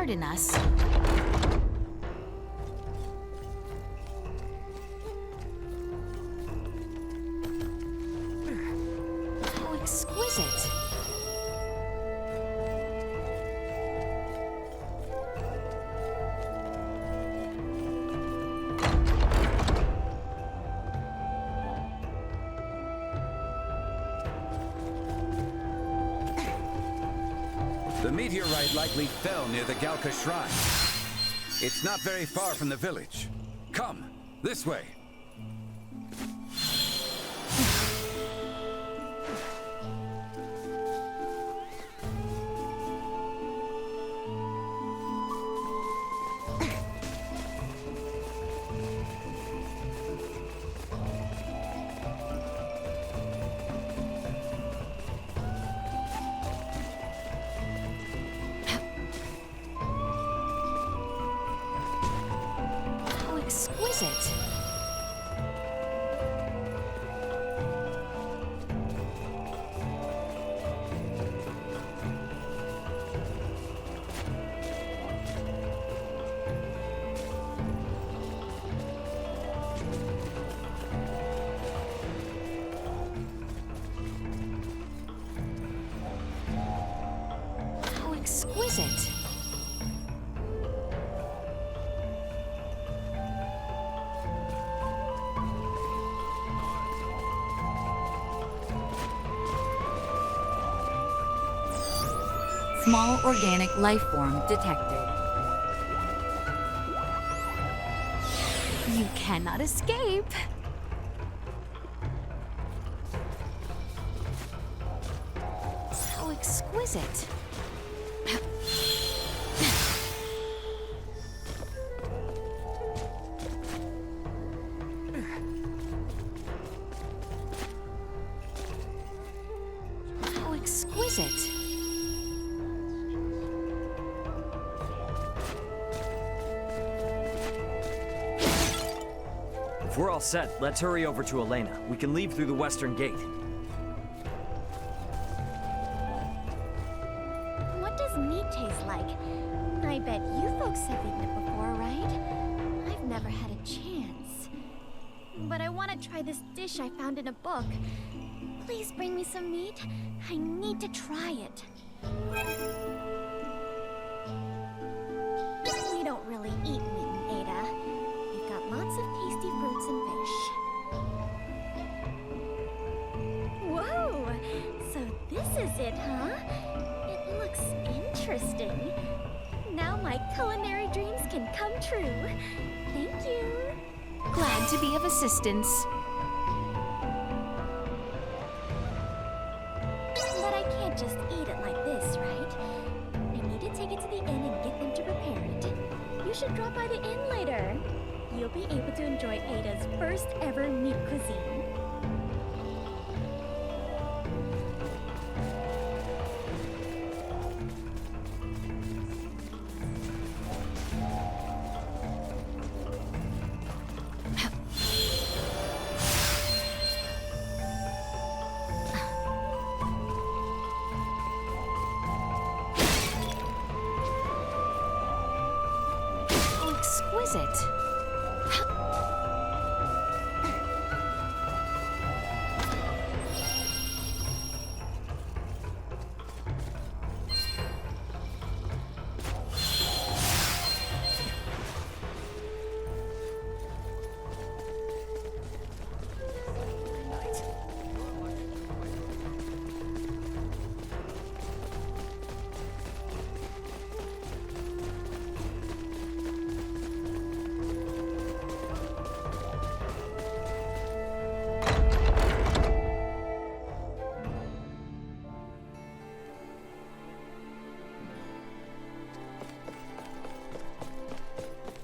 pardon us. How exquisite. The meteorite likely fell near the Galca Shrine. It's not very far from the village. Come, this way. Exquisite. How exquisite. Small organic life form detected. You cannot escape. How exquisite. How exquisite. If we're all set, let's hurry over to Elena. We can leave through the western gate. What does meat taste like? I bet you folks have eaten it before, right? I've never had a chance. But I want to try this dish I found in a book. Please bring me some meat. I need to try it. We don't really eat meat in Ada. We've got lots of tasty fruits and fish. Whoa! So this is it, huh? It looks interesting. Now my culinary dreams can come true. Thank you. Glad to be of assistance. But I can't just eat it like this, right? I need to take it to the inn and get them to prepare it. You should drop by the inn later. You'll be able to enjoy Ada's first ever meat cuisine. How exquisite.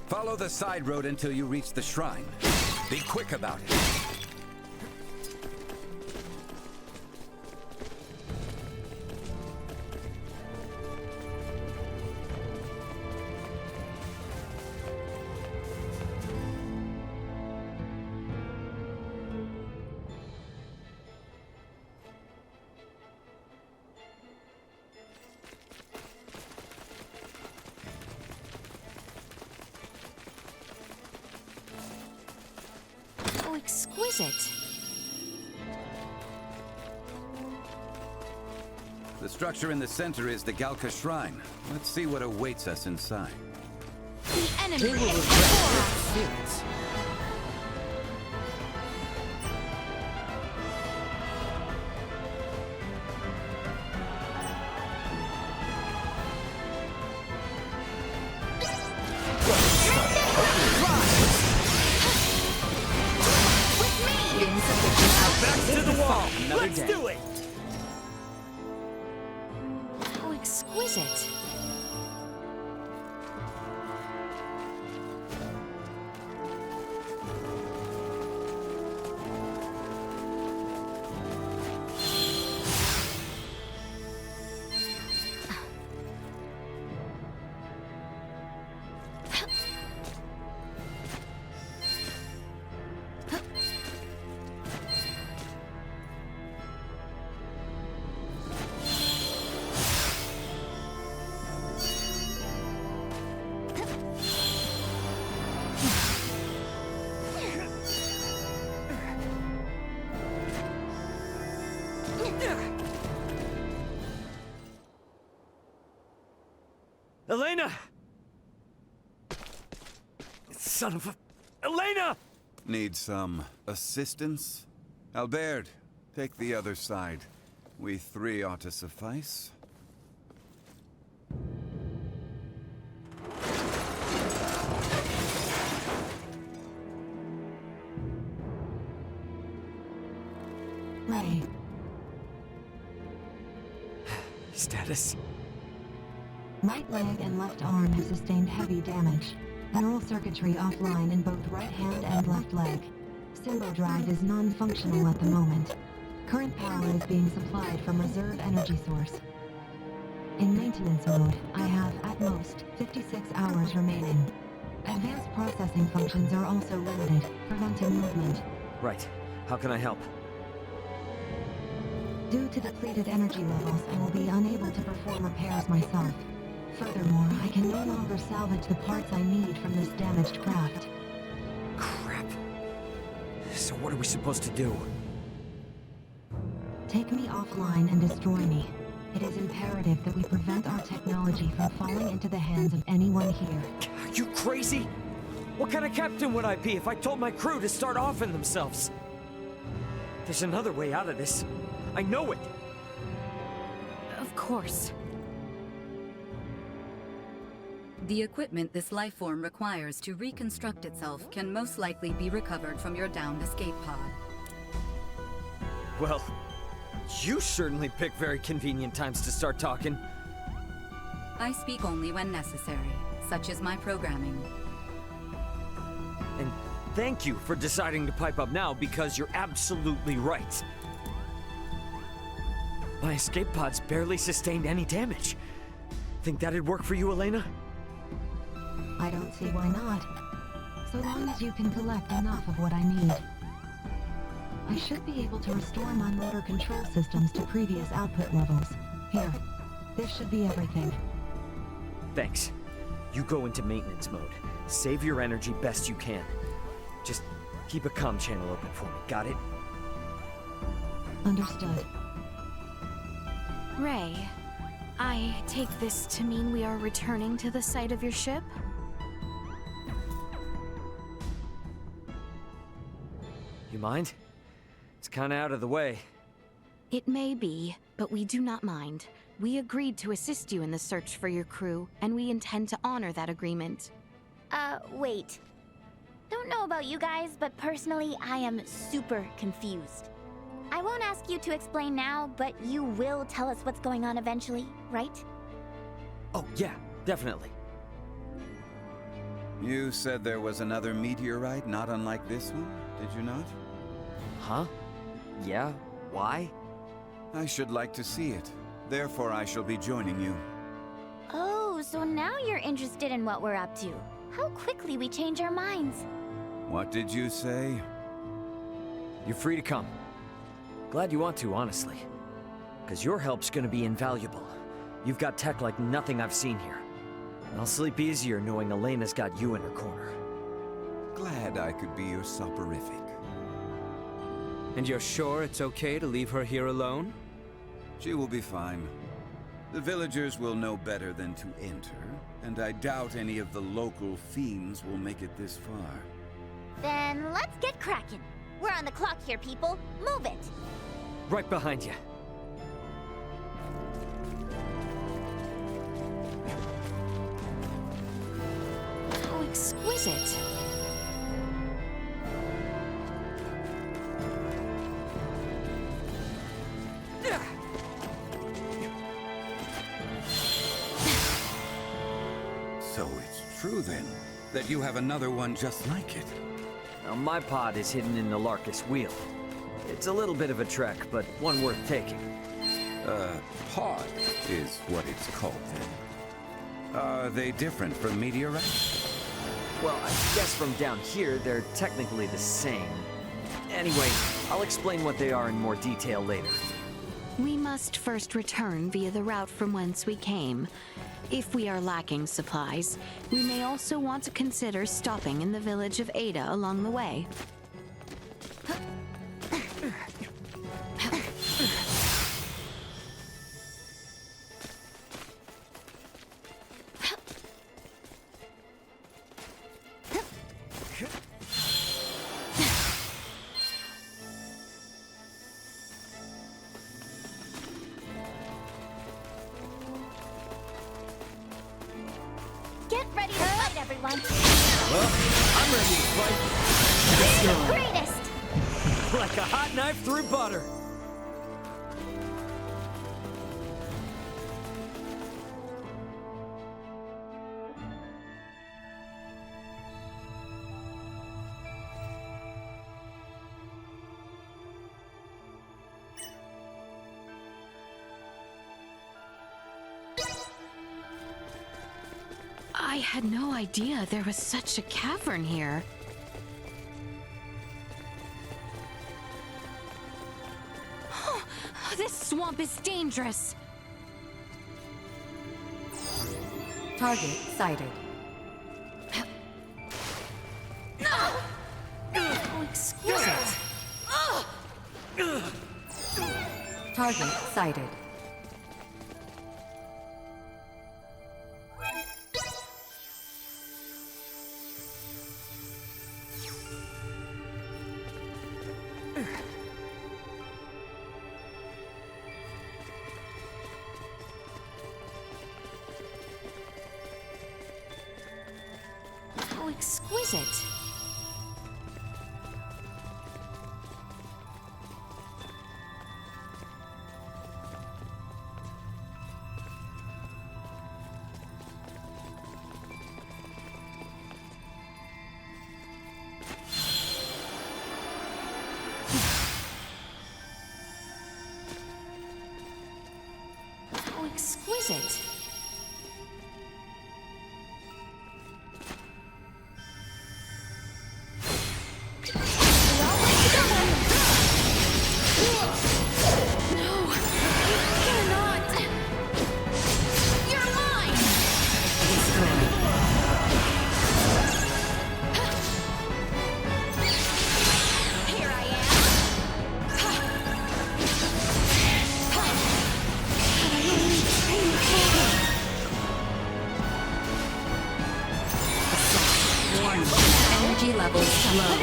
Follow the side road until you reach the shrine. Be quick about it. exquisite. The structure in the center is the Galca Shrine. Let's see what awaits us inside. The enemy They will is regret before their us. feelings. Back to the wall. Let's do it. How exquisite. Elena! Son of a... Elena! Need some assistance? Albert, take the other side. We three ought to suffice. Ray, Status. right leg and left arm have sustained heavy damage. Neural circuitry offline in both right hand and left leg. Symbo drive is non-functional at the moment. Current power is being supplied from reserve energy source. In maintenance mode, I have, at most, 56 hours remaining. Advanced processing functions are also limited, preventing movement. Right. How can I help? Due to depleted energy levels, I will be unable to perform repairs myself. Furthermore, I can no longer salvage the parts I need from this damaged craft. Crap. So what are we supposed to do? Take me offline and destroy me. It is imperative that we prevent our technology from falling into the hands of anyone here. Are you crazy? What kind of captain would I be if I told my crew to start offing themselves? There's another way out of this. I know it. Of course. The equipment this life form requires to reconstruct itself can most likely be recovered from your downed escape pod. Well, you certainly pick very convenient times to start talking. I speak only when necessary, such is my programming. And thank you for deciding to pipe up now, because you're absolutely right. My escape pods barely sustained any damage. Think that'd work for you, Elena? I don't see why not. So long as you can collect enough of what I need. I should be able to restore my motor control systems to previous output levels. Here, this should be everything. Thanks. You go into maintenance mode. Save your energy best you can. Just keep a comm channel open for me, got it? Understood. Ray, I take this to mean we are returning to the site of your ship? You mind? It's kinda out of the way. It may be, but we do not mind. We agreed to assist you in the search for your crew, and we intend to honor that agreement. Wait. Don't know about you guys, but personally, I am super confused. I won't ask you to explain now, but you will tell us what's going on eventually, right? Oh, yeah, definitely. You said there was another meteorite not unlike this one, did you not? Huh? Yeah? Why? I should like to see it. Therefore, I shall be joining you. Oh, so now you're interested in what we're up to. How quickly we change our minds. What did you say? You're free to come. Glad you want to, honestly. Because your help's gonna be invaluable. You've got tech like nothing I've seen here. And I'll sleep easier knowing Elena's got you in her corner. Glad I could be your soporific. And you're sure it's okay to leave her here alone? She will be fine. The villagers will know better than to enter, and I doubt any of the local fiends will make it this far. Then let's get cracking. We're on the clock here, people. Move it! Right behind you. How exquisite. So it's true then, that you have another one just like it. Now, my pod is hidden in the Larcasse Weald. It's a little bit of a trek, but one worth taking. Pod is what it's called then. Are they different from meteorites? Well, I guess from down here, they're technically the same. Anyway, I'll explain what they are in more detail later. We must first return via the route from whence we came. If we are lacking supplies, we may also want to consider stopping in the village of Ada along the way. Get ready to fight, everyone! Well, I'm ready to fight. Be the greatest! Like a hot knife through butter. I had no idea there was such a cavern here. This swamp is dangerous. Target sighted. How exquisite. Target sighted. How exquisite. How exquisite. Energy levels low.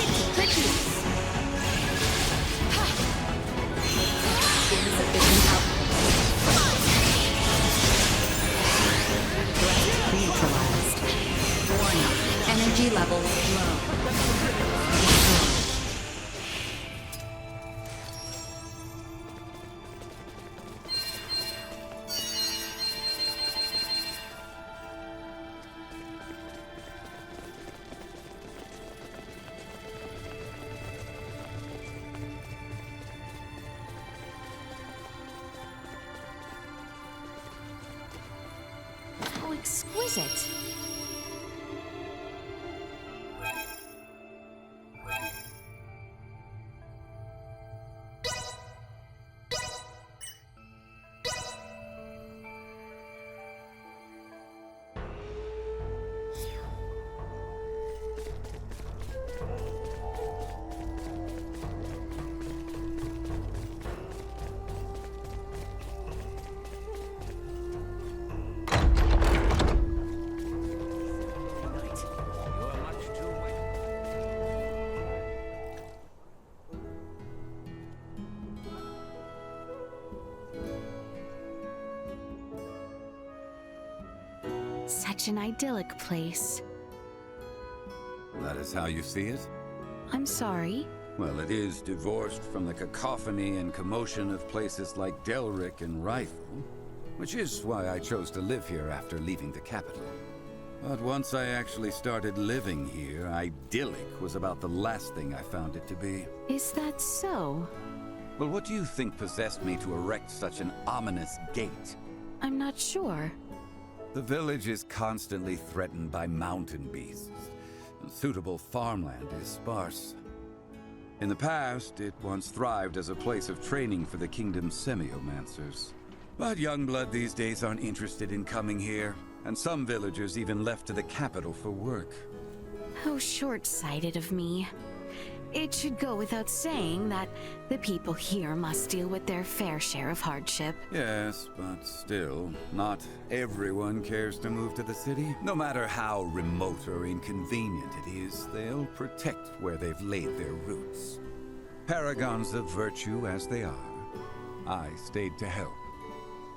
Insufficient output. Threat neutralized. Warning. Energy levels low. How exquisite. Such an idyllic place. That is how you see it? I'm sorry. Well, it is divorced from the cacophony and commotion of places like Delryk and Rythal, which is why I chose to live here after leaving the capital. But once I actually started living here, idyllic was about the last thing I found it to be. Is that so? Well, what do you think possessed me to erect such an ominous gate? I'm not sure. The village is constantly threatened by mountain beasts, and suitable farmland is sparse. In the past, it once thrived as a place of training for the kingdom's semiomancers. But young blood these days aren't interested in coming here, and some villagers even left to the capital for work. How short-sighted of me. It should go without saying that the people here must deal with their fair share of hardship. Yes, but still, not everyone cares to move to the city. No matter how remote or inconvenient it is, they'll protect where they've laid their roots. Paragons of virtue as they are, I stayed to help.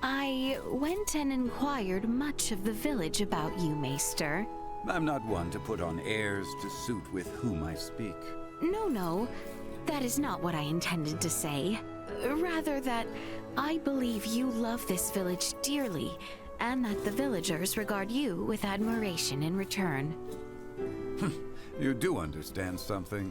I went and inquired much of the village about you, Maester. I'm not one to put on airs to suit with whom I speak. No, that is not what I intended to say. Rather that I believe you love this village dearly, and that the villagers regard you with admiration in return. You do understand something.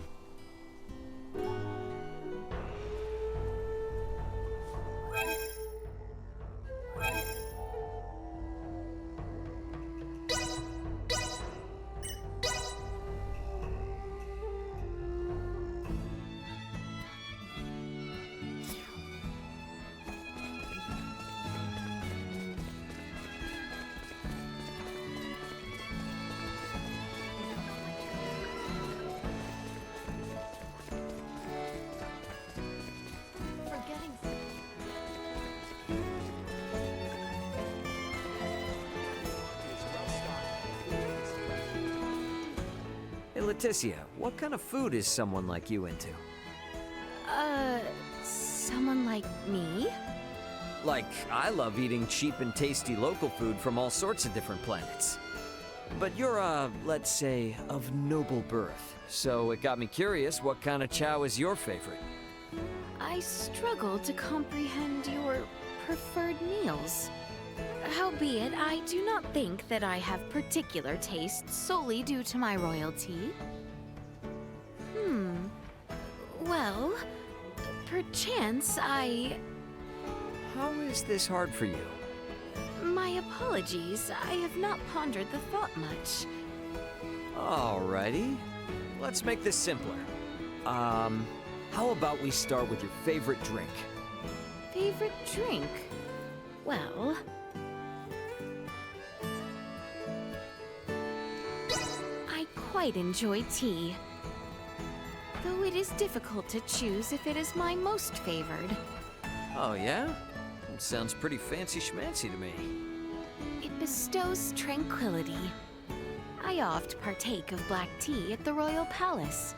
Hey, Laeticia, what kind of food is someone like you into? Someone like me? Like, I love eating cheap and tasty local food from all sorts of different planets. But you're, let's say, of noble birth. So it got me curious, what kind of chow is your favorite? I struggle to comprehend your preferred meals. Howbeit, I do not think that I have particular tastes solely due to my royalty. Well, perchance How is this hard for you? My apologies, I have not pondered the thought much. Alrighty. Let's make this simpler. How about we start with your favorite drink? Favorite drink? Well... I quite enjoy tea. Though it is difficult to choose if it is my most favored. Oh, yeah? It sounds pretty fancy-schmancy to me. It bestows tranquility. I oft partake of black tea at the royal palace.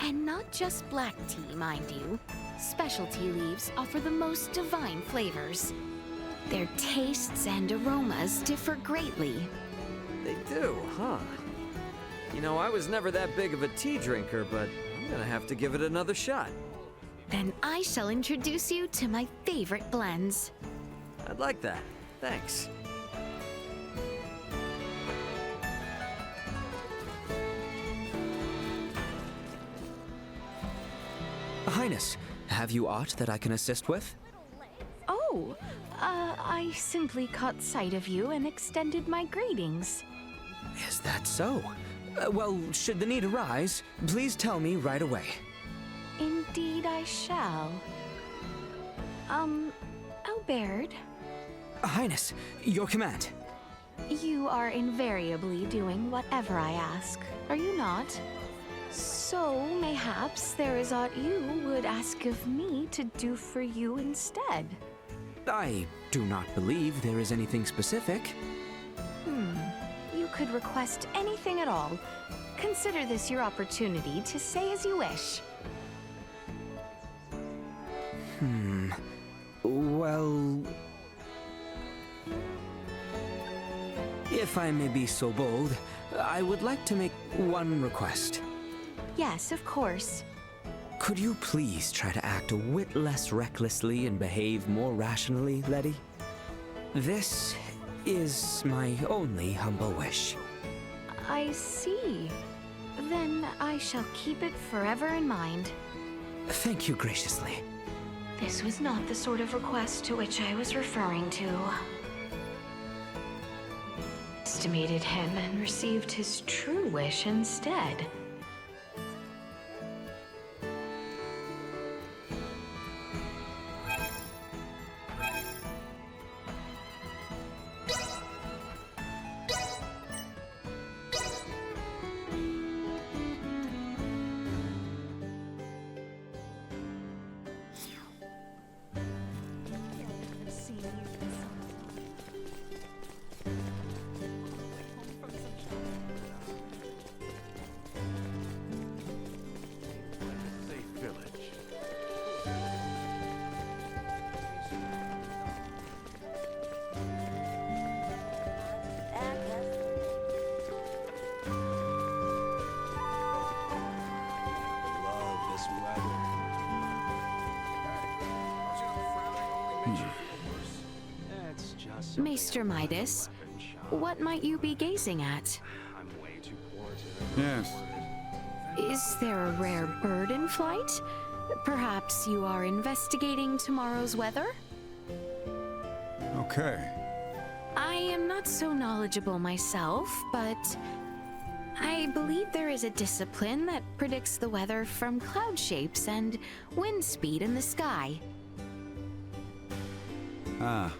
And not just black tea, mind you. Specialty leaves offer the most divine flavors. Their tastes and aromas differ greatly. They do, huh? You know, I was never that big of a tea drinker, but I'm gonna have to give it another shot. Then I shall introduce you to my favorite blends. I'd like that. Thanks. Highness, have you aught that I can assist with? Oh, I simply caught sight of you and extended my greetings. Is that so? Well, should the need arise, please tell me right away. Indeed I shall. Albert, Highness, your command. you are invariably doing whatever I ask, are you not? So, mayhaps there is aught you would ask of me to do for you instead. I do not believe there is anything specific. You could request anything at all. Consider this your opportunity to say as you wish. Well... If I may be so bold, I would like to make one request. Yes, of course. Could you please try to act a whit less recklessly and behave more rationally, Letty? This is my only humble wish. I see. Then I shall keep it forever in mind. Thank you graciously. This was not the sort of request to which I was referring to. Estimated him and received his true wish instead. Maester Midas, what might you be gazing at? Yes. Is there a rare bird in flight? Perhaps you are investigating tomorrow's weather? Okay. I am not so knowledgeable myself, but I believe there is a discipline that predicts the weather from cloud shapes and wind speed in the sky. Ah.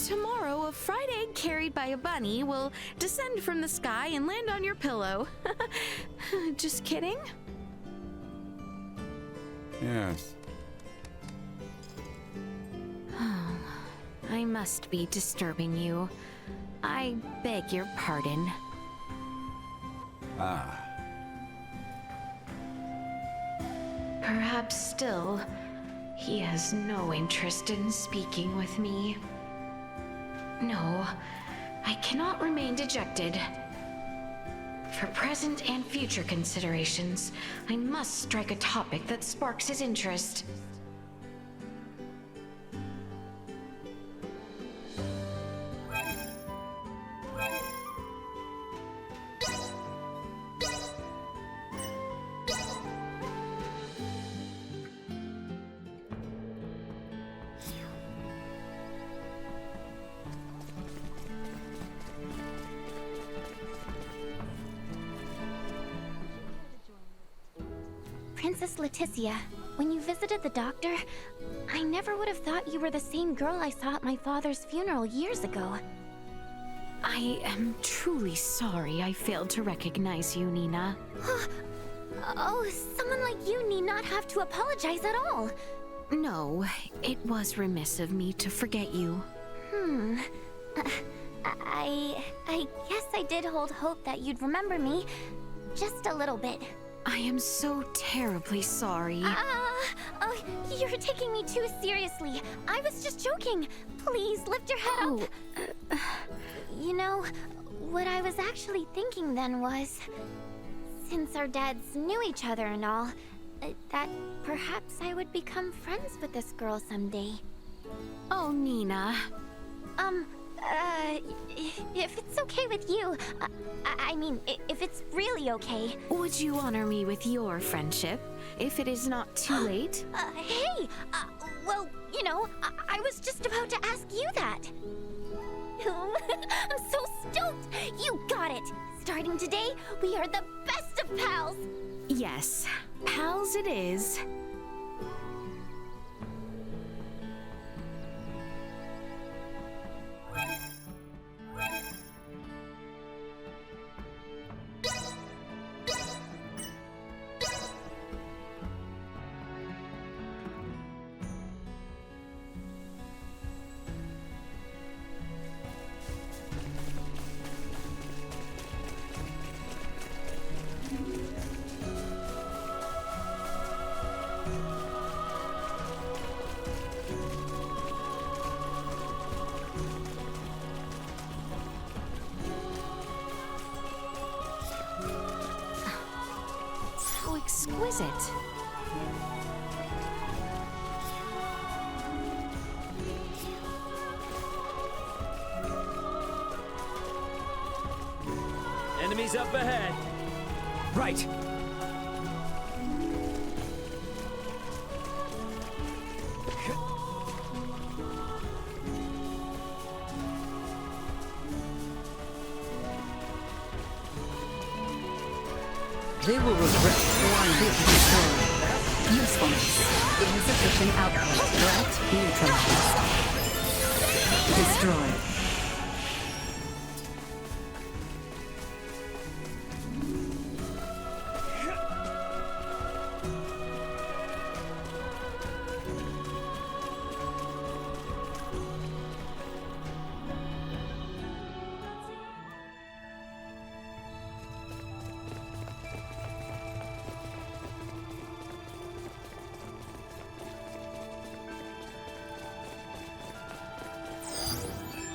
Tomorrow, a fried egg carried by a bunny will descend from the sky and land on your pillow. Just kidding? Yes. I must be disturbing you. I beg your pardon. Ah. Perhaps still, he has no interest in speaking with me. No, I cannot remain dejected. For present and future considerations, I must strike a topic that sparks his interest. Princess Laeticia, when you visited the doctor, I never would have thought you were the same girl I saw at my father's funeral years ago. I am truly sorry I failed to recognize you, Nina. Oh, someone like you need not have to apologize at all. No, it was remiss of me to forget you. I guess I did hold hope that you'd remember me. Just a little bit. I am so terribly sorry. Oh, you're taking me too seriously. I was just joking. Please, lift your head up. You know, what I was actually thinking then was, since our dads knew each other and all, that perhaps I would become friends with this girl someday. Oh, Nina. If it's okay with you, I mean, if it's really okay. Would you honor me with your friendship, if it is not too late? Hey! Well, you know, I was just about to ask you that. I'm so stoked! You got it! Starting today, we are the best of pals! Yes, pals it is. exquisite. Enemies up ahead. Right. They will regret wanting to destroy. Usefulness. Insufficient output. Threat neutralized. Destroy.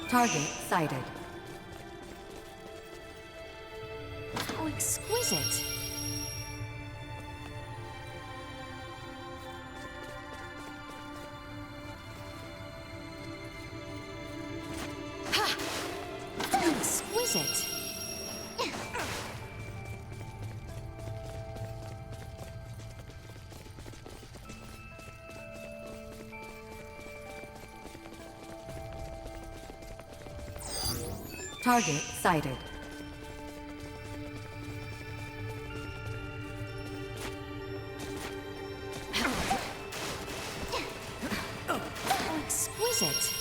Target sighted. How exquisite. Ha! How exquisite. Target sighted. How exquisite.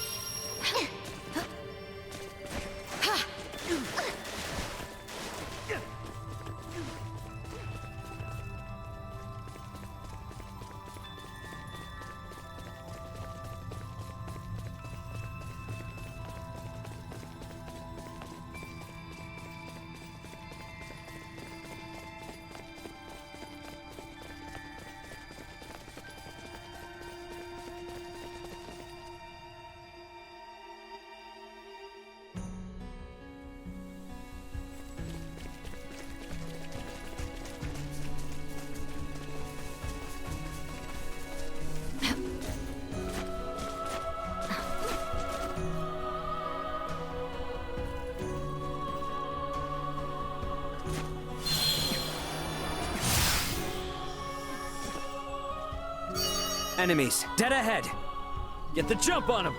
Enemies, dead ahead. Get the jump on him.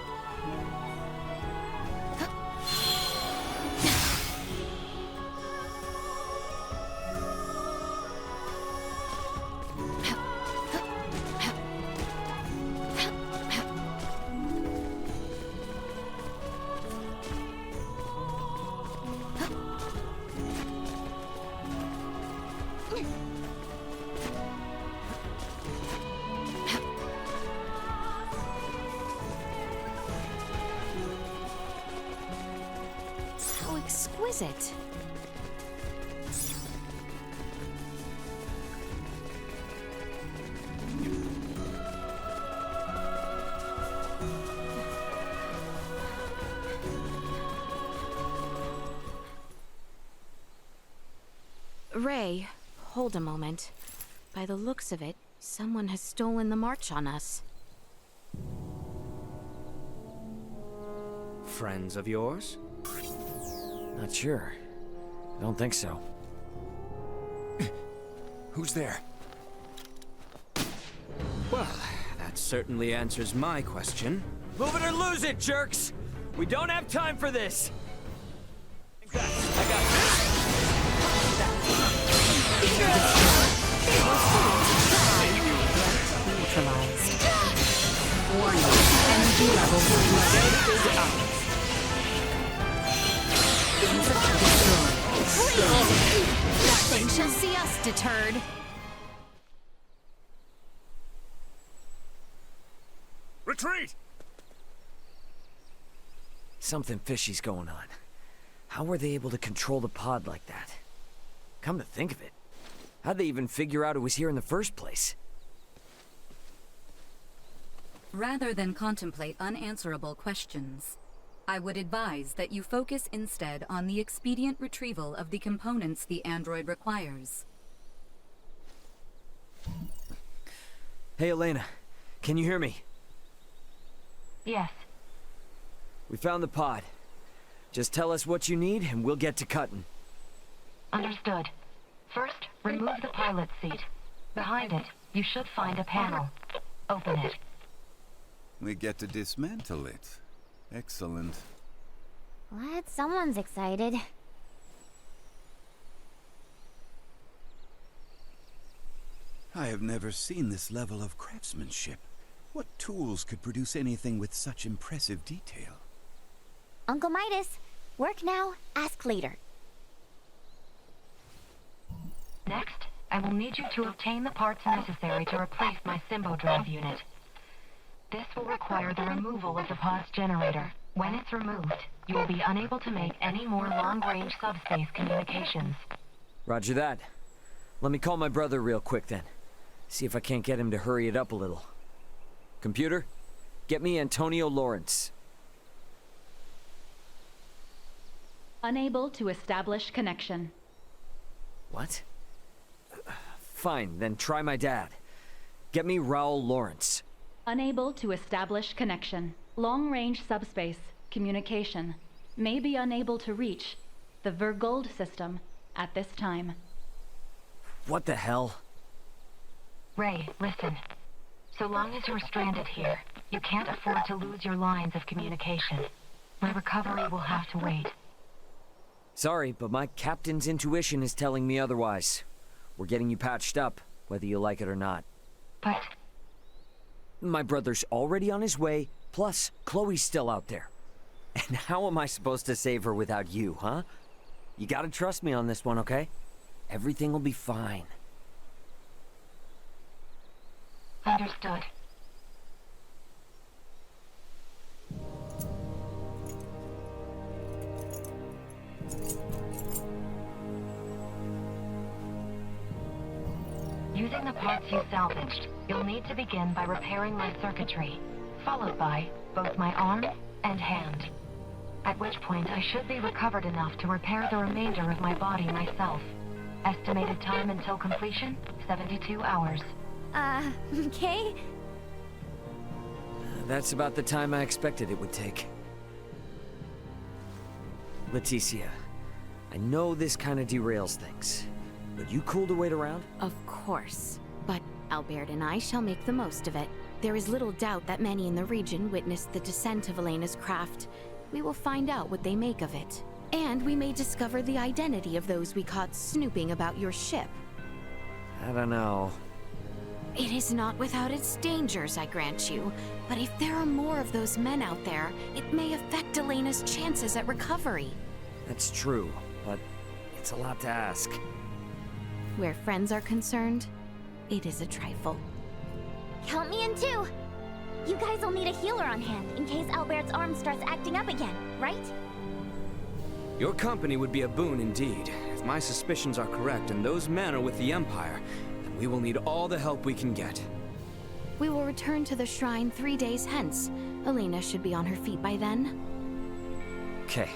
How exquisite. Ray, hold a moment. By the looks of it, someone has stolen the march on us. Friends of yours? Not sure. I don't think so. Who's there? Well, that certainly answers my question. Move it or lose it, jerks! We don't have time for this! I got this! Neutralized. Warning. Energy levels low. Destroyed. Nothing shall see us deterred. Retreat! Something fishy's going on. How were they able to control the pod like that? Come to think of it, how'd they even figure out it was here in the first place? Rather than contemplate unanswerable questions, I would advise that you focus instead on the expedient retrieval of the components the android requires. Hey, Elena. Can you hear me? Yes. We found the pod. Just tell us what you need and we'll get to cutting. Understood. First, remove the pilot seat. Behind it, you should find a panel. Open it. We get to dismantle it. Excellent. Glad someone's excited. I have never seen this level of craftsmanship. What tools could produce anything with such impressive detail? Uncle Midas, work now, ask later. Next, I will need you to obtain the parts necessary to replace my Symbo drive unit. This will require the removal of the pod's generator. When it's removed, you will be unable to make any more long-range subspace communications. Roger that. Let me call my brother real quick then. See if I can't get him to hurry it up a little. Computer, get me Antonio Lawrence. Unable to establish connection. What? Fine, then try my dad. Get me Raul Lawrence. Unable to establish connection. Long-range subspace communication. May be unable to reach the Vergold system at this time. What the hell? Ray, listen. So long as you're stranded here, you can't afford to lose your lines of communication. My recovery will have to wait. Sorry, but my captain's intuition is telling me otherwise. We're getting you patched up, whether you like it or not. But... My brother's already on his way, plus Chloe's still out there. And how am I supposed to save her without you, huh? You gotta trust me on this one, okay? Everything will be fine. Understood. Using the parts you salvaged, you'll need to begin by repairing my circuitry, followed by both my arm and hand. At which point I should be recovered enough to repair the remainder of my body myself. Estimated time until completion, 72 hours. Okay? That's about the time I expected it would take. Laeticia, I know this kind of derails things, but you cool to wait around? Of course. But Albert and I shall make the most of it. There is little doubt that many in the region witnessed the descent of Elena's craft. We will find out what they make of it. And we may discover the identity of those we caught snooping about your ship. I don't know. It is not without its dangers, I grant you. But if there are more of those men out there, it may affect Elena's chances at recovery. That's true, but it's a lot to ask. Where friends are concerned, it is a trifle. Count me in too! You guys will need a healer on hand in case Albert's arm starts acting up again, right? Your company would be a boon indeed. If my suspicions are correct and those men are with the Empire, then we will need all the help we can get. We will return to the shrine 3 days hence. Elena should be on her feet by then. Okay.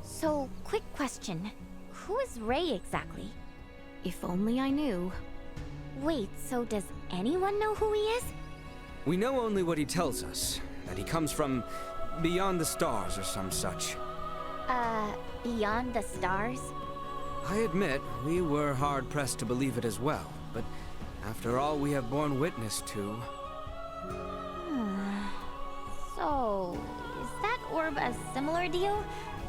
So, quick question. Who is Ray exactly? If only I knew. Wait, so does anyone know who he is? We know only what he tells us, that he comes from beyond the stars or some such. Beyond the stars? I admit, we were hard-pressed to believe it as well, but after all we have borne witness to... So, is that orb a similar deal?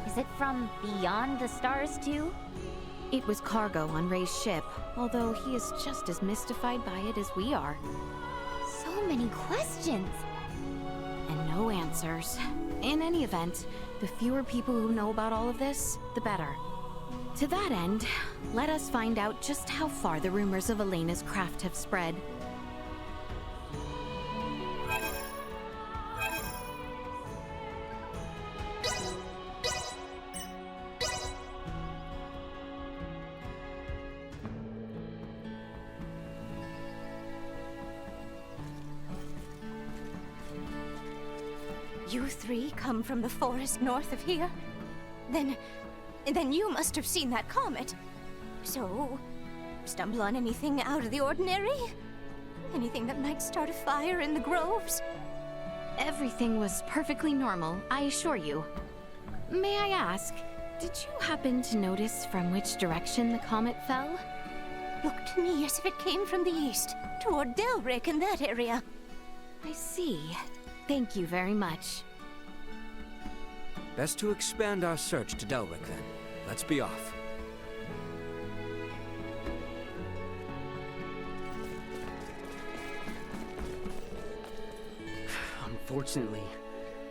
Is it from beyond the stars too? It was cargo on Ray's ship, although he is just as mystified by it as we are. So many questions! And no answers. In any event, the fewer people who know about all of this, the better. To that end, let us find out just how far the rumors of Elena's craft have spread. You three come from the forest north of here? Then you must have seen that comet. So, stumble on anything out of the ordinary? Anything that might start a fire in the groves? Everything was perfectly normal, I assure you. May I ask, did you happen to notice from which direction the comet fell? Looked to me as if it came from the east, toward Delryk in that area. I see. Thank you very much. Best to expand our search to Delryk, then. Let's be off. Unfortunately,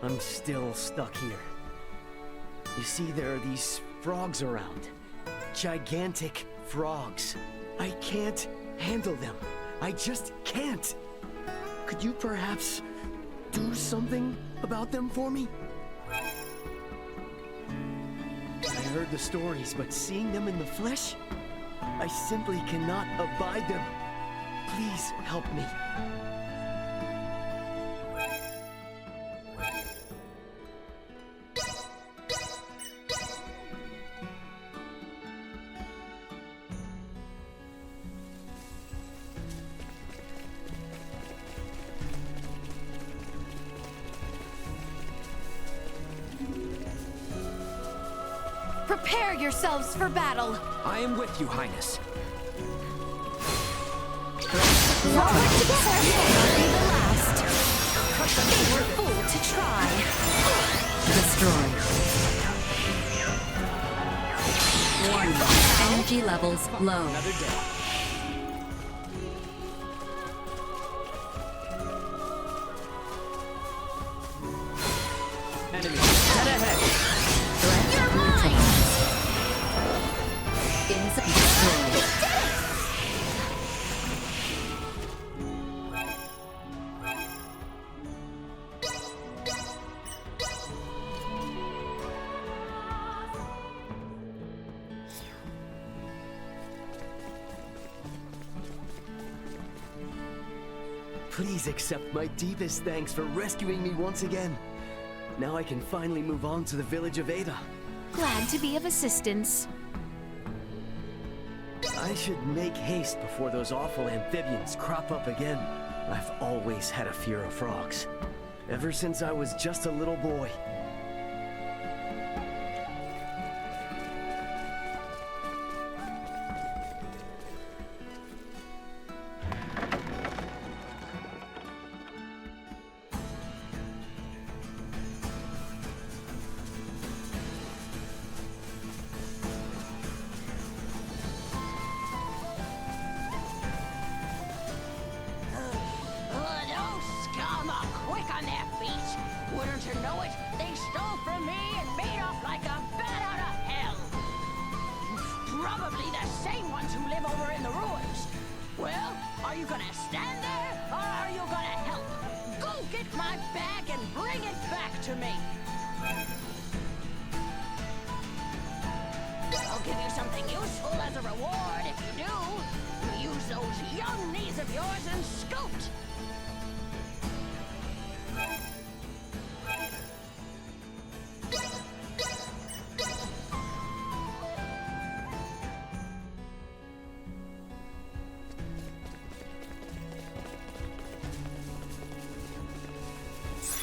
I'm still stuck here. You see, there are these frogs around. Gigantic frogs. I can't handle them. I just can't. Could you perhaps do something about them for me? I heard the stories, but seeing them in the flesh, I simply cannot abide them. Please help me. Prepare yourselves for battle! I am with you, Highness. Forward together! Be the last! They were fooled to try! Destroyed. Warning. Energy levels low. Another day. Enemy, dead ahead. Threat neutralized. Destroyed. Please accept my deepest thanks for rescuing me once again. Now I can finally move on to the village of Ada. Glad to be of assistance. I should make haste before those awful amphibians crop up again. I've always had a fear of frogs. Ever since I was just a little boy. Those scum are quick on their feet. Wouldn't you know it? They stole from me and made off like a bat out of hell. Probably the same ones who live over in the ruins. Well, are you gonna stand there, or are you gonna help? Go get my bag and bring it back to me. I'll give you something useful as a reward if you do. Use those young knees of yours and scoot.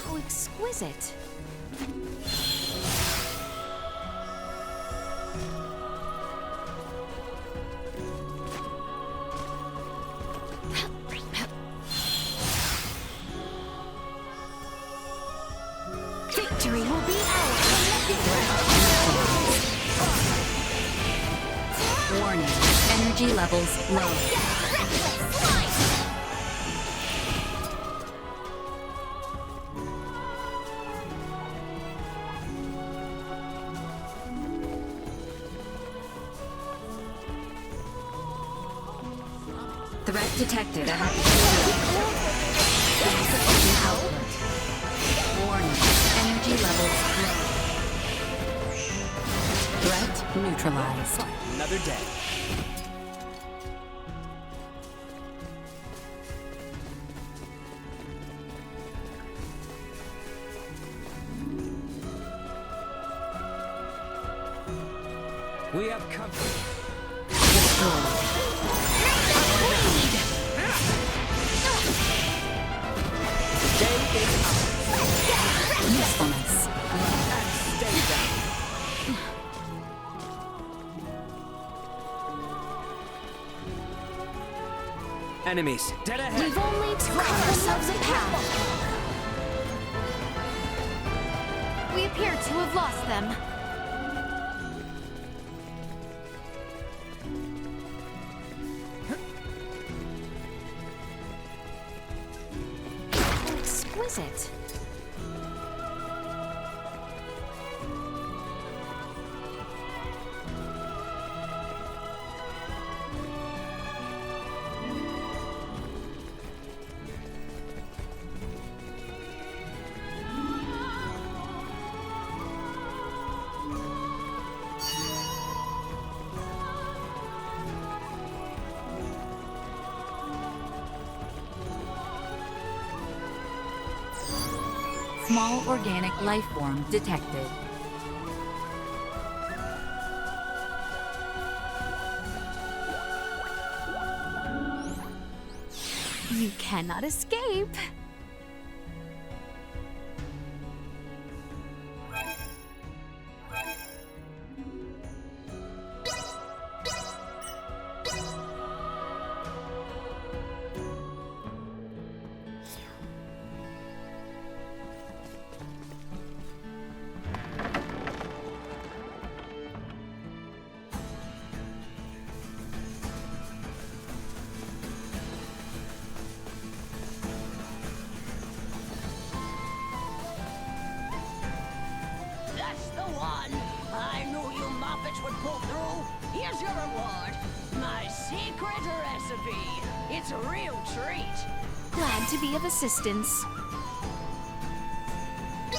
How exquisite. Victory will be ours. Warning. Energy levels low. Threat detected at Warning. Energy levels low. Threat neutralized. Another day. We have company. Destroyed. Enemies, dead ahead! We've only to carve ourselves a path. We appear to have lost them. Exquisite. Small organic life form detected. You cannot escape. That's the one! I knew you Muppets would pull through. Here's your reward. My secret recipe. It's a real treat. Glad to be of assistance.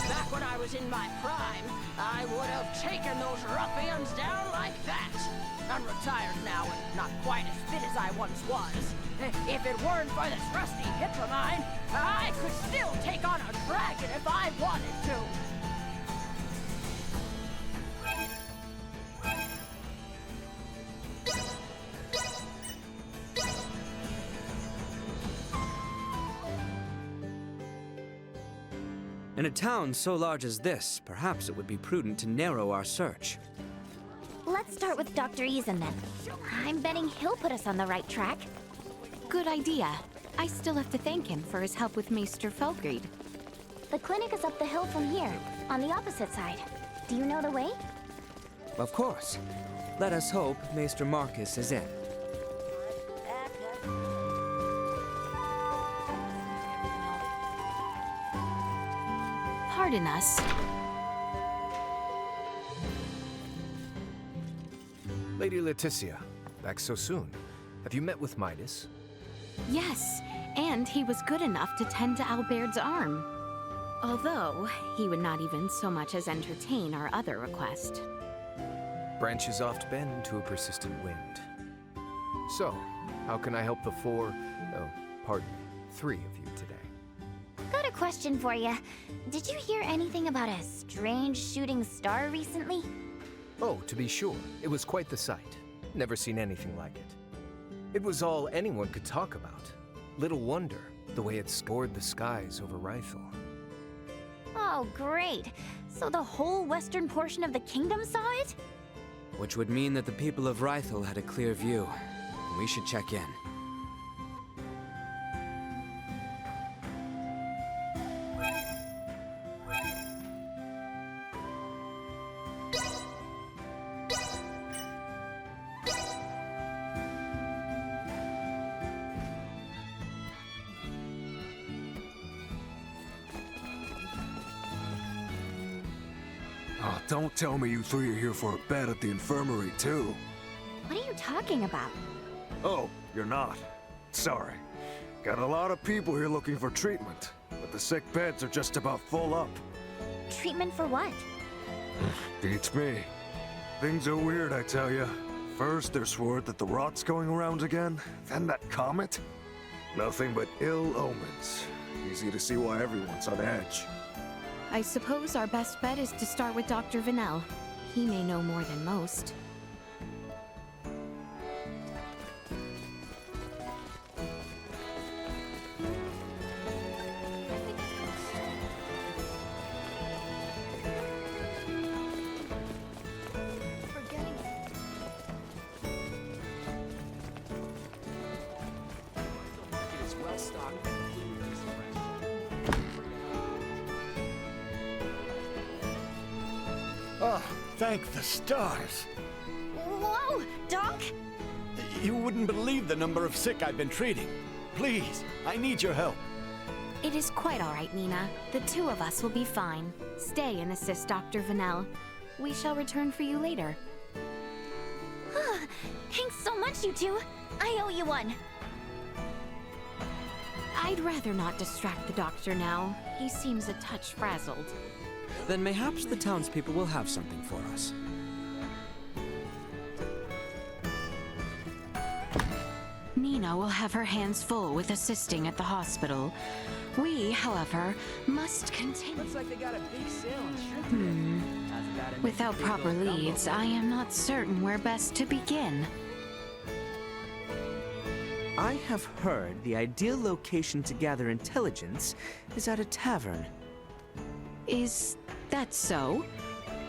Back when I was in my prime, I would have taken those ruffians down like that. I'm retired now and not quite as fit as I once was. If it weren't for this rusty hip of mine, I could still take on a dragon if I wanted to. In a town so large as this, perhaps it would be prudent to narrow our search. Let's start with Dr. Eason then. I'm betting he'll put us on the right track. Good idea. I still have to thank him for his help with Maester Felgried. The clinic is up the hill from here, on the opposite side. Do you know the way? Of course. Let us hope Maester Marcus is in. Pardon us. Lady Laeticia, back so soon. Have you met with Midas? Yes, and he was good enough to tend to Albert's arm. Although, he would not even so much as entertain our other request. Branches oft bend to a persistent wind. So, how can I help the three of you today? Got a question for you. Did you hear anything about a strange shooting star recently? Oh, to be sure. It was quite the sight. Never seen anything like it. It was all anyone could talk about. Little wonder, the way it scored the skies over Rythal. Oh, great. So the whole western portion of the kingdom saw it? Which would mean that the people of Rythal had a clear view. We should check in. Oh, don't tell me you three are here for a bet at the infirmary, too. What are you talking about? Oh, you're not. Sorry. Got a lot of people here looking for treatment, but the sick beds are just about full up. Treatment for what? Beats me. Things are weird, I tell ya. First, there's word that the rot's going around again, then that comet. Nothing but ill omens. Easy to see why everyone's on edge. I suppose our best bet is to start with Dr. Vanel. He may know more than most. Oh, thank the stars. Whoa, Doc! You wouldn't believe the number of sick I've been treating. Please, I need your help. It is quite all right, Nina. The two of us will be fine. Stay and assist Dr. Vanel. We shall return for you later. Thanks so much, you two. I owe you one. I'd rather not distract the doctor now. He seems a touch frazzled. Then mayhaps the townspeople will have something for us. Nina will have her hands full with assisting at the hospital. We, however, must continue. Looks like they got a big sale on shrimp. Without proper leads, I am not certain where best to begin. I have heard the ideal location to gather intelligence is at a tavern. Is that so?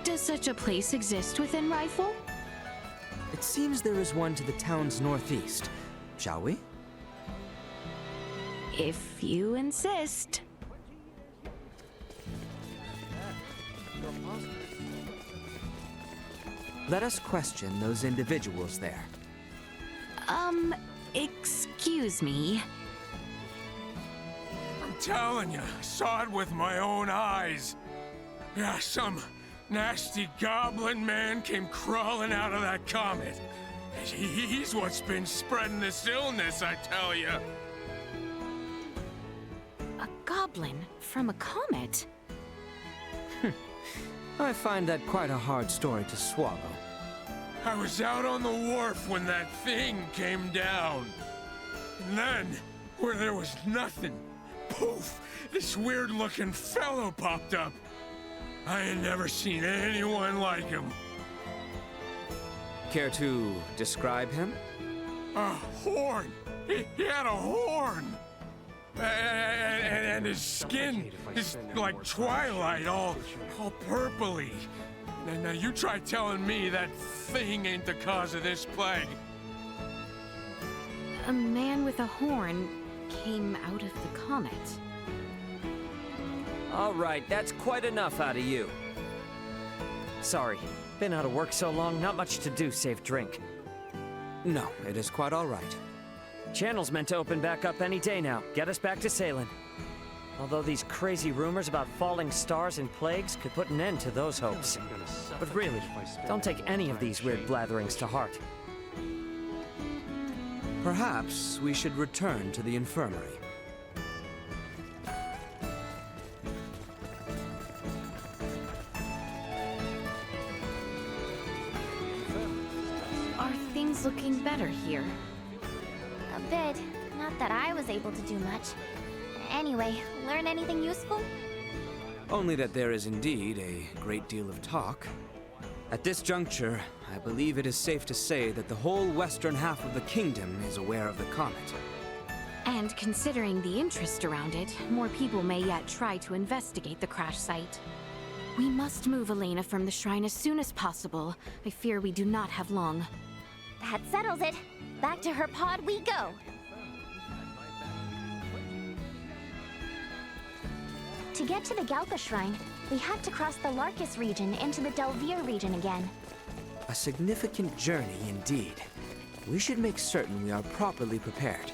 Does such a place exist within Rythal? It seems there is one to the town's northeast. Shall we? If you insist. Let us question those individuals there. Excuse me. I'm telling you, I saw it with my own eyes. Yeah, some nasty goblin man came crawling out of that comet. He's what's been spreading this illness, I tell you. A goblin from a comet? I find that quite a hard story to swallow. I was out on the wharf when that thing came down. And then, where there was nothing, poof, this weird-looking fellow popped up. I ain't never seen anyone like him. Care to describe him? A horn! He had a horn! And his skin is like twilight, all purpley. Now you try telling me that thing ain't the cause of this plague. A man with a horn came out of the comet. All right, that's quite enough out of you. Sorry, been out of work so long, not much to do save drink. No, it is quite all right. Channel's meant to open back up any day now, get us back to sailing. Although these crazy rumors about falling stars and plagues could put an end to those hopes. But really, don't take any of these weird blatherings to heart. Perhaps we should return to the infirmary. Are things looking better here? A bit. Not that I was able to do much. Anyway, learn anything useful? Only that there is indeed a great deal of talk. At this juncture, I believe it is safe to say that the whole western half of the kingdom is aware of the comet. And considering the interest around it, more people may yet try to investigate the crash site. We must move Elena from the shrine as soon as possible. I fear we do not have long. That settles it. Back to her pod we go. To get to the Galca Shrine, we had to cross the Larcasse region into the Delryk region again. A significant journey indeed. We should make certain we are properly prepared.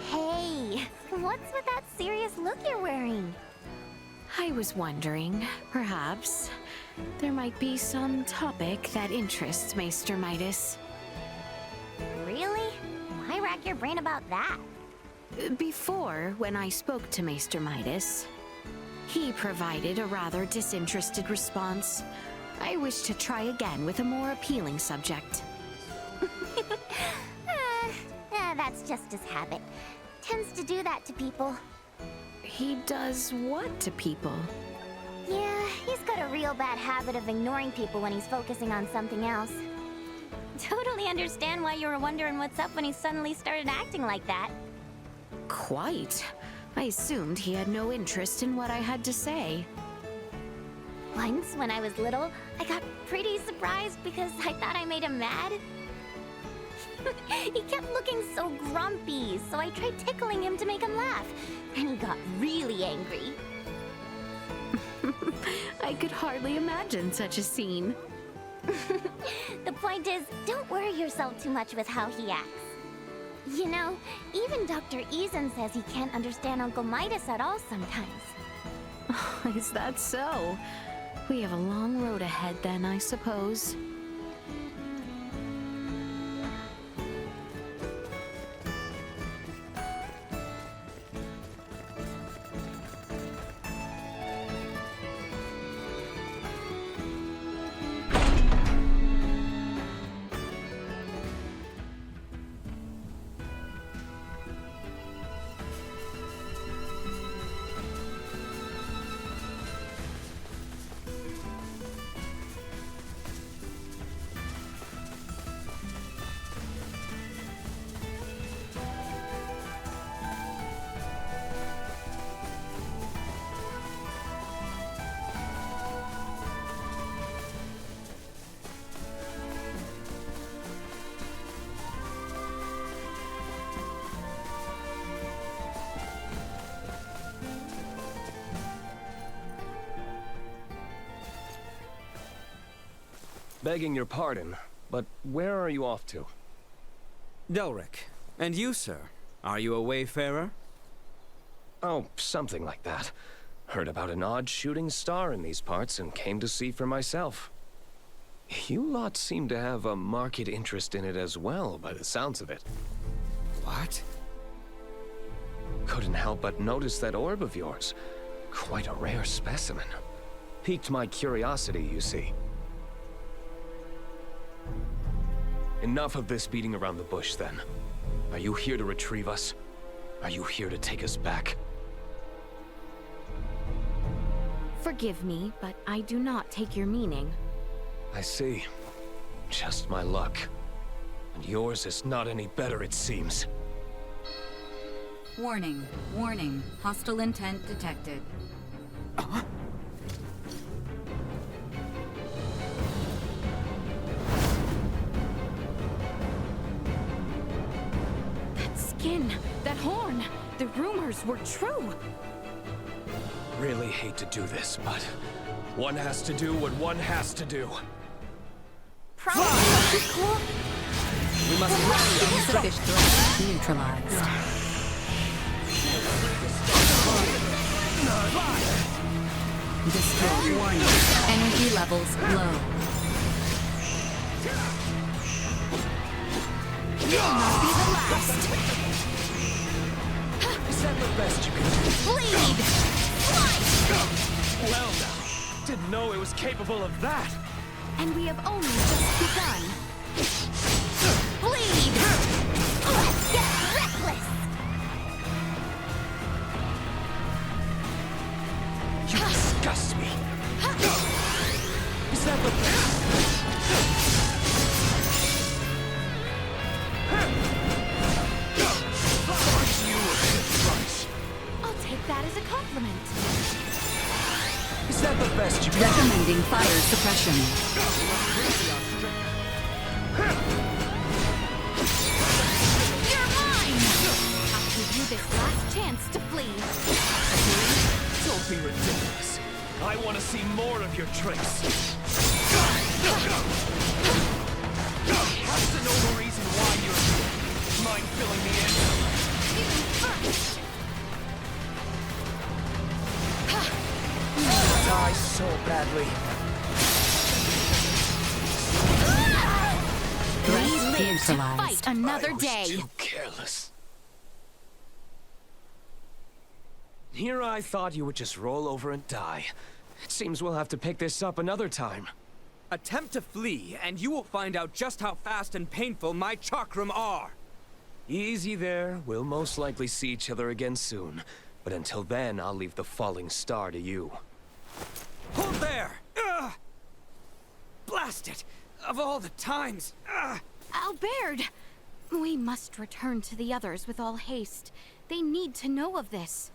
Hey, what's with that serious look you're wearing? I was wondering, perhaps, there might be some topic that interests Maester Midas. Really? Why rack your brain about that? Before, when I spoke to Maester Midas, he provided a rather disinterested response. I wish to try again with a more appealing subject. That's just his habit. Tends to do that to people. He does what to people? Yeah, he's got a real bad habit of ignoring people when he's focusing on something else. Totally understand why you were wondering what's up when he suddenly started acting like that. Quite. I assumed he had no interest in what I had to say. Once, when I was little, I got pretty surprised because I thought I made him mad. He kept looking so grumpy, so I tried tickling him to make him laugh, and he got really angry. I could hardly imagine such a scene. The point is, don't worry yourself too much with how he acts. You know, even Dr. Eason says he can't understand Uncle Midas at all sometimes. Is that so? We have a long road ahead then, I suppose. Begging your pardon, but where are you off to? Delryk. And you, sir? Are you a wayfarer? Oh, something like that. Heard about an odd shooting star in these parts and came to see for myself. You lot seem to have a marked interest in it as well, by the sounds of it. What? Couldn't help but notice that orb of yours. Quite a rare specimen. Piqued my curiosity, you see. Enough of this beating around the bush, then. Are you here to retrieve us? Are you here to take us back? Forgive me, but I do not take your meaning. I see. Just my luck. And yours is not any better, it seems. Warning. Warning. Hostile intent detected. That horn! The rumors were true! Really hate to do this, but one has to do what one has to do. We must fish threat neutralized. Destroy. Warning. Energy levels low. You'll not be the last! Is that the best you can do? Bleed! Well now, didn't know it was capable of that. And we have only just begun. Bleed! Let's get reckless! You disgust me. Is that the best? I'll take that as a compliment. Is that the best you can do? Recommending fire suppression. You're mine! I'll give you this last chance to flee. Don't be ridiculous. I want to see more of your tricks. Has to know the reason why you're here. Mind filling me in? You first! Die so badly. We live to fight another day. Too careless. Here I thought you would just roll over and die. It seems we'll have to pick this up another time. Attempt to flee, and you will find out just how fast and painful my chakram are. Easy there. We'll most likely see each other again soon. But until then, I'll leave the falling star to you. Hold there! Ugh! Blast it! Of all the times! Ugh! Albert! We must return to the others with all haste. They need to know of this.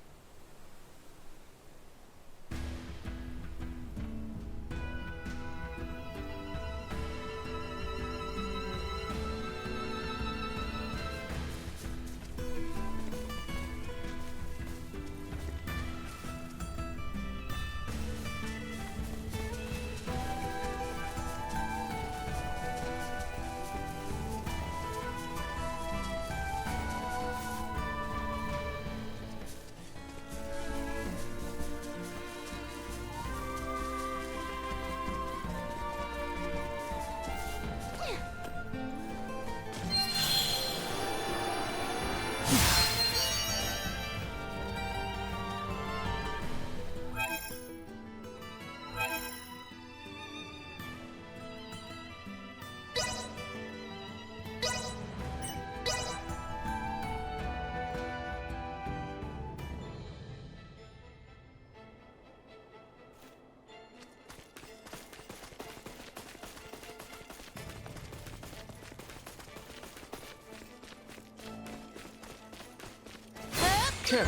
Let's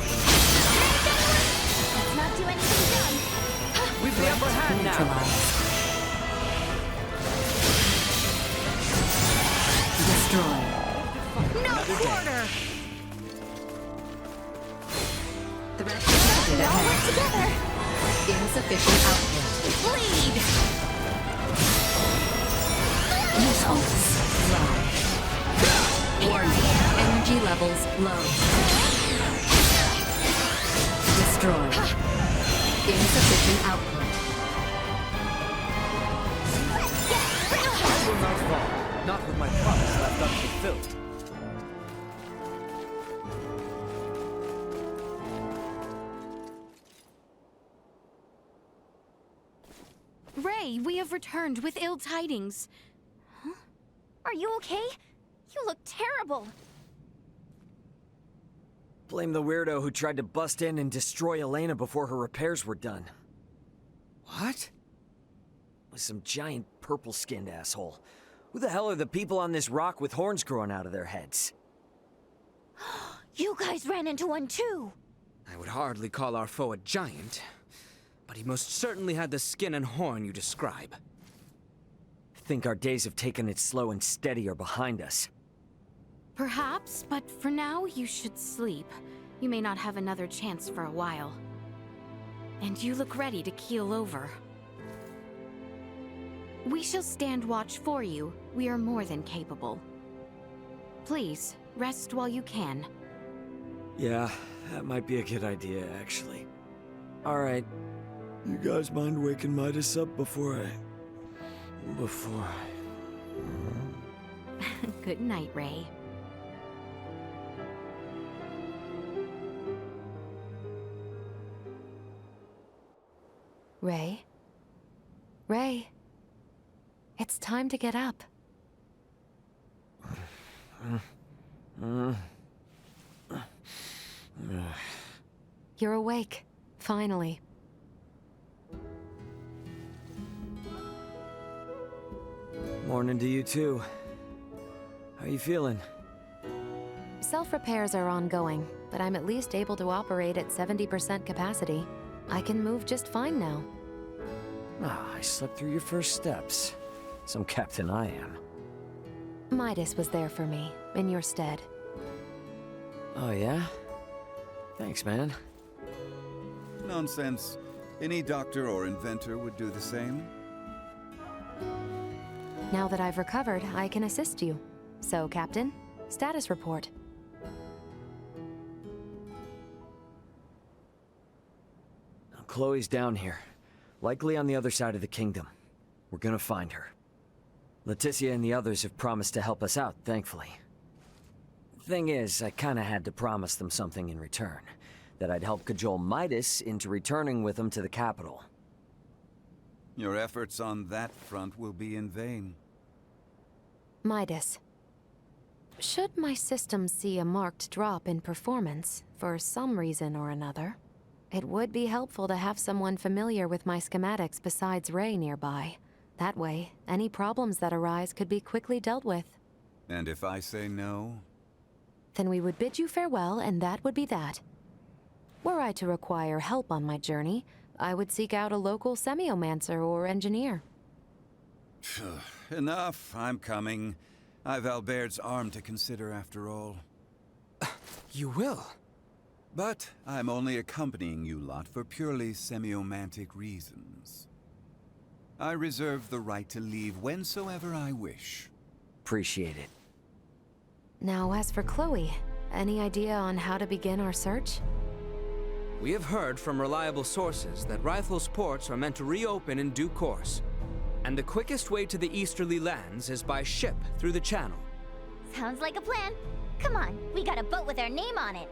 not do anything dumb. We've the upper hand now. Destroy. No quarter! Threat detected We all ahead. work together. Insufficient output. Bleed! Missiles. Low. Warning. Energy levels low. Destroy. Insufficient output. I will not fall. Not with my promise left unfulfilled. Ray, we have returned with ill tidings. Are you okay? You look terrible. Blame the weirdo who tried to bust in and destroy Elena before her repairs were done. What? Was some giant purple-skinned asshole. Who the hell are the people on this rock with horns growing out of their heads? You guys ran into one too. I would hardly call our foe a giant, but he most certainly had the skin and horn you describe. I think our days of taking it slow and steady are behind us. Perhaps, but for now, you should sleep. You may not have another chance for a while. And you look ready to keel over. We shall stand watch for you. We are more than capable. Please, rest while you can. Yeah, that might be a good idea, actually. Alright. You guys mind waking Midas up before I... Good night, Ray. Ray? Ray? It's time to get up. You're awake, finally. Morning to you too. How you feeling? Self-repairs are ongoing, but I'm at least able to operate at 70% capacity. I can move just fine now. Ah, I slept through your first steps. Some captain I am. Midas was there for me, in your stead. Oh yeah? Thanks, man. Nonsense. Any doctor or inventor would do the same. Now that I've recovered, I can assist you. So, Captain, status report. Chloe's down here. Likely on the other side of the kingdom. We're gonna find her. Laeticia and the others have promised to help us out, thankfully. Thing is, I kinda had to promise them something in return. That I'd help cajole Midas into returning with them to the capital. Your efforts on that front will be in vain. Midas. Should my system see a marked drop in performance, for some reason or another, it would be helpful to have someone familiar with my schematics besides Ray nearby. That way, any problems that arise could be quickly dealt with. And if I say no? Then we would bid you farewell, and that would be that. Were I to require help on my journey, I would seek out a local semiomancer or engineer. Enough, I'm coming. I've Albert's arm to consider after all. You will? But I'm only accompanying you lot for purely semiomantic reasons. I reserve the right to leave whensoever I wish. Appreciate it. Now, as for Chloe, any idea on how to begin our search? We have heard from reliable sources that Rythal's ports are meant to reopen in due course. And the quickest way to the easterly lands is by ship through the channel. Sounds like a plan. Come on, we got a boat with our name on it.